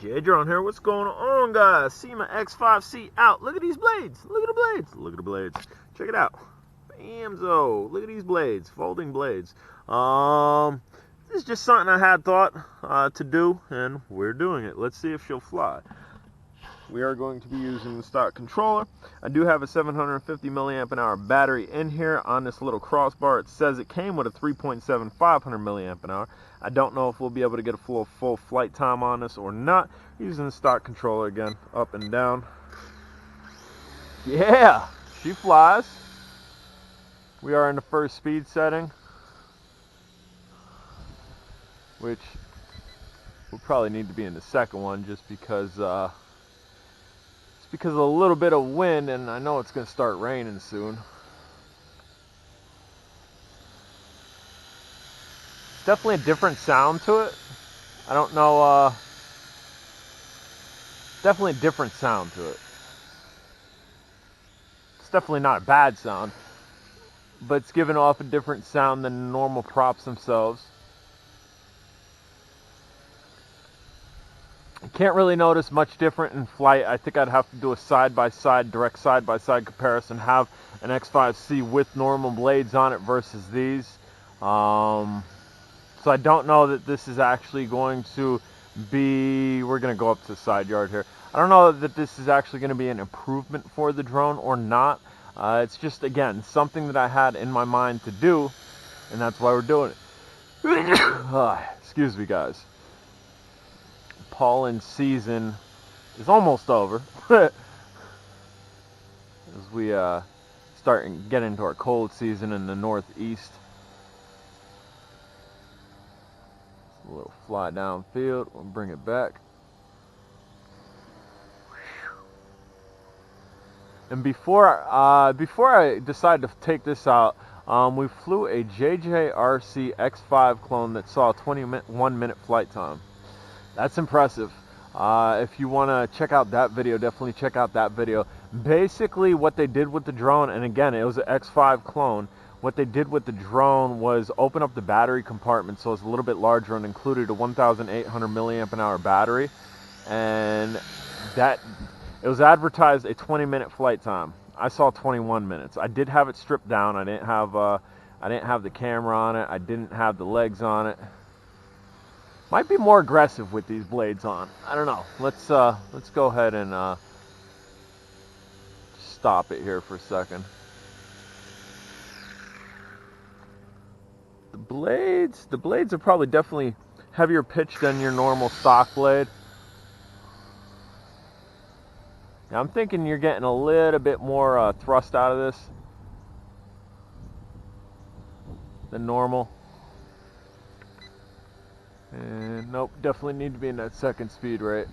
J Drone here. What's going on, guys? Syma X5C out. Look at these blades. Look at the blades. Look at the blades. Check it out. Bamzo. Look at these blades. Folding blades. This is just something I had thought to do, and we're doing it. Let's see if she'll fly. We are going to be using the stock controller. I do have a 750 milliamp an hour battery in here on this little crossbar. It says it came with a 3.7 500 milliamp an hour. I don't know if we'll be able to get a full flight time on this or not. Using the stock controller again, up and down. Yeah, she flies. We are in the first speed setting, which we'll probably need to be in the second one just because of a little bit of wind, and I know it's going to start raining soon. It's definitely a different sound to it. I don't know, definitely a different sound to it. It's definitely not a bad sound, but it's giving off a different sound than normal props themselves. Can't really notice much different in flight. I think I'd have to do a side-by-side, direct side-by-side comparison, have an X5C with normal blades on it versus these. So I don't know that this is actually going to be, we're going to go up to the side yard here. I don't know that this is actually going to be an improvement for the drone or not. It's just, again, something that I had in my mind to do, and that's why we're doing it. Excuse me, guys. Pollen season is almost over as we start and get into our cold season in the northeast. A little fly downfield. We'll bring it back. And before I decided to take this out, we flew a JJRC X5 clone that saw a 21-minute flight time. That's impressive. If you want to check out that video, definitely check out that video. Basically, what they did with the drone, and again, it was an X5 clone. What they did with the drone was open up the battery compartment so it's a little bit larger and included a 1,800 milliamp an hour battery. And that it was advertised a 20-minute flight time. I saw 21 minutes. I did have it stripped down. I didn't have the camera on it. I didn't have the legs on it. Might be more aggressive with these blades on. I don't know. Let's go ahead and stop it here for a second. The blades are probably definitely heavier pitch than your normal stock blade. Now I'm thinking you're getting a little bit more thrust out of this than normal. And nope, definitely need to be in that second speed rate.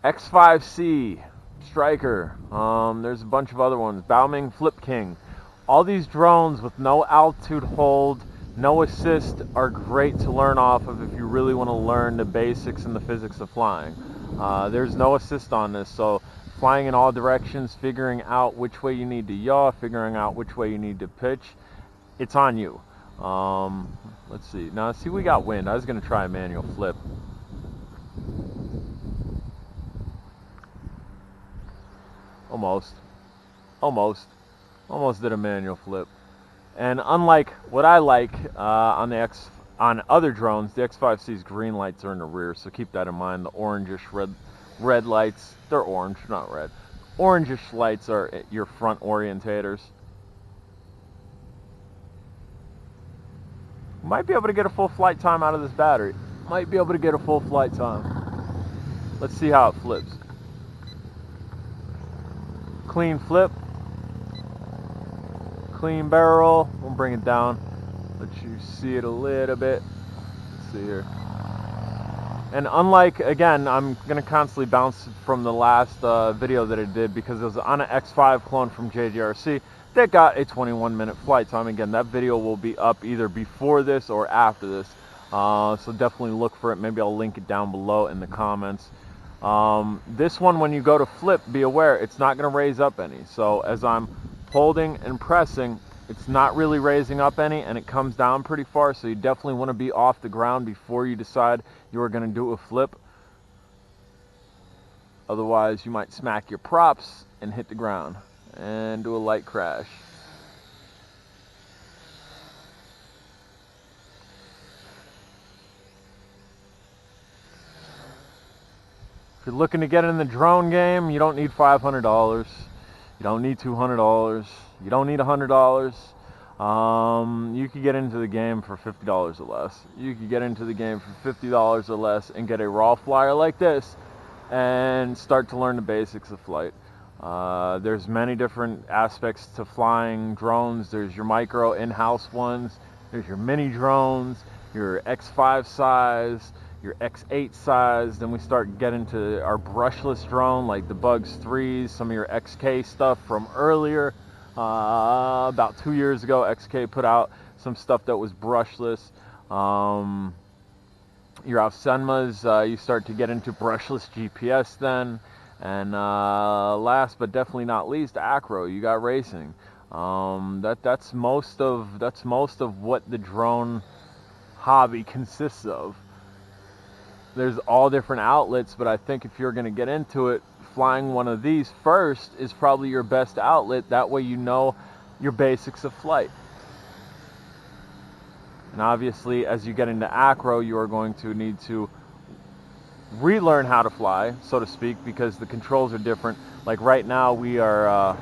X5C, Striker, there's a bunch of other ones. Baoming Flip King. All these drones with no altitude hold, no assist are great to learn off of if you really want to learn the basics and the physics of flying. There's no assist on this, so flying in all directions, figuring out which way you need to yaw, figuring out which way you need to pitch, it's on you. Let's see. Now, see, we got wind. I was going to try a manual flip. Almost did a manual flip. And unlike what I like on other drones, the X5C's green lights are in the rear, so keep that in mind. The orangish red lights, they're orange, not red. Orangish lights are your front orientators. Might be able to get a full flight time out of this battery. Might be able to get a full flight time. Let's see how it flips. Clean flip. Clean barrel. We'll bring it down. Let you see it a little bit. Let's see here. And unlike, again, I'm going to constantly bounce from the last video that I did because it was on an X5 clone from JJRC that got a 21-minute flight time. Again, that video will be up either before this or after this. So definitely look for it. Maybe I'll link it down below in the comments. This one, when you go to flip, be aware it's not going to raise up any. So as I'm holding and pressing, It's not really raising up any, and it comes down pretty far, so you definitely want to be off the ground before you decide you are going to do a flip. Otherwise, you might smack your props and hit the ground and do a light crash. If you're looking to get in the drone game, you don't need $500. You don't need $200. You don't need $100. You could get into the game for $50 or less. You could get into the game for $50 or less and get a raw flyer like this and start to learn the basics of flight. There's many different aspects to flying drones. There's your micro in-house ones. There's your mini drones, your X5 size, your X8 size. Then we start getting to our brushless drone like the Bugs 3s, some of your XK stuff from earlier. About 2 years ago, XK put out some stuff that was brushless. Your Symas, you start to get into brushless GPS then. And last but definitely not least, acro. You got racing. That's most of what the drone hobby consists of. There's all different outlets, but I think if you're going to get into it, flying one of these first is probably your best outlet. That way you know your basics of flight. And obviously, as you get into acro, you are going to need to relearn how to fly, so to speak, because the controls are different. Like right now, we're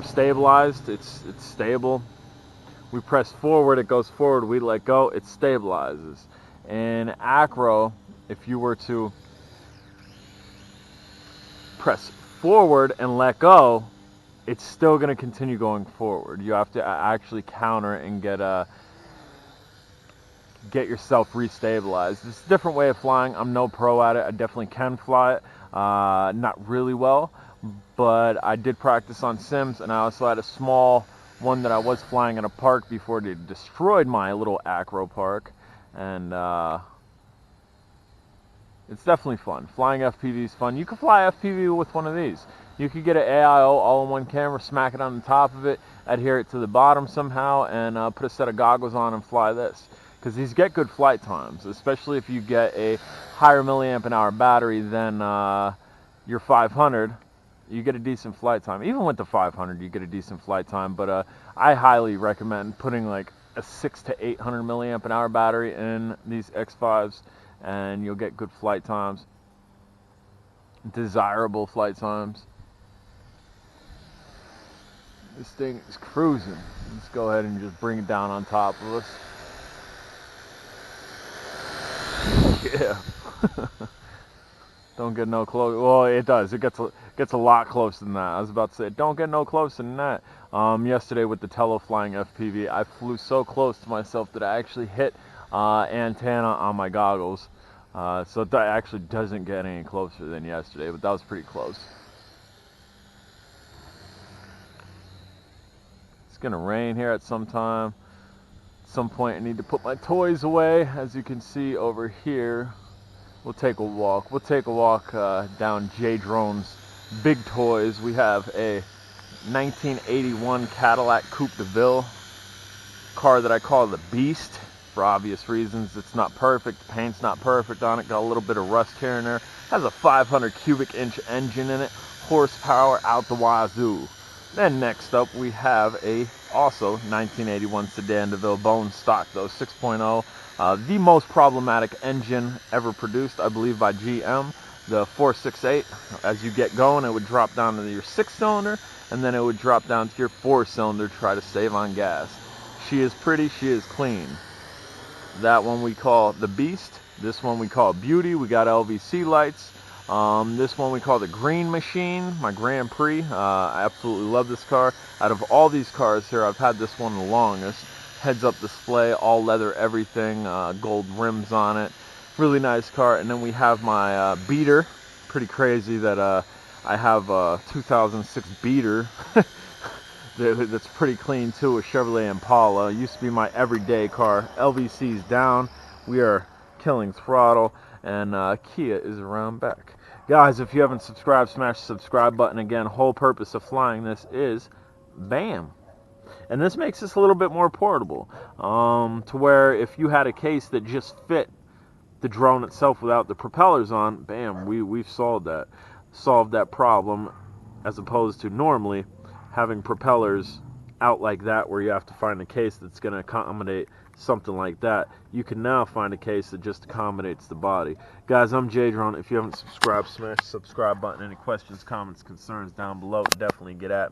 stabilized. It's stable. We press forward, it goes forward. We let go, it stabilizes. In acro, if you were to press forward and let go, it's still going to continue going forward. You have to actually counter and get yourself restabilized. It's a different way of flying. I'm no pro at it. I definitely can fly it. Not really well, but I did practice on sims, and I also had a small one that I was flying in a park before they destroyed my little acro park. And it's definitely fun. Flying FPV is fun. You can fly FPV with one of these. You could get an AIO all-in-one camera, smack it on the top of it, adhere it to the bottom somehow, and put a set of goggles on and fly this. Because these get good flight times, especially if you get a higher milliamp an hour battery than your 500. You get a decent flight time. Even with the 500, you get a decent flight time. But I highly recommend putting like a 600 to 800 milliamp an hour battery in these X5s, and you'll get good flight times, desirable flight times. This thing is cruising. Let's go ahead and just bring it down on top of us. Yeah. Don't get no close. Well, it does. It gets a lot closer than that. I was about to say, don't get no closer than that. Yesterday with the Tello flying FPV, I flew so close to myself that I actually hit antenna on my goggles. So that actually doesn't get any closer than yesterday, but that was pretty close. It's gonna rain here at some time. At some point I need to put my toys away. As you can see over here, we'll take a walk. We'll take a walk down J Drone's big toys. We have a 1981 Cadillac Coupe de Ville car that I call the Beast. For obvious reasons, it's not perfect. The paint's not perfect on it. Got a little bit of rust here and there. Has a 500 cubic inch engine in it. Horsepower out the wazoo. Then next up we have a also 1981 Sedan DeVille bone stock though 6.0. The most problematic engine ever produced, I believe, by GM. The 468. As you get going, it would drop down to your 6-cylinder, and then it would drop down to your 4-cylinder. Try to save on gas. She is pretty. She is clean. That one we call the Beast. This one we call Beauty. We got LVC lights. This one we call the Green Machine, my Grand Prix. I absolutely love this car. Out of all these cars here, I've had this one the longest. Heads-up display, all leather, everything, gold rims on it. Really nice car. And then we have my Beater. Pretty crazy that I have a 2006 Beater. That's pretty clean too, a Chevrolet Impala. Used to be my everyday car. LVC's down. We are killing throttle, and Kia is around back. Guys, if you haven't subscribed, smash the subscribe button. Again, whole purpose of flying this is, bam, And this makes this a little bit more portable, to where if you had a case that just fit the drone itself without the propellers on, bam, we've solved that problem, as opposed to normally having propellers out like that where you have to find a case that's going to accommodate something like that. You can now find a case that just accommodates the body. Guys, I'm J-Drone. If you haven't subscribed, smash the subscribe button. Any questions, comments, concerns down below, definitely get at me.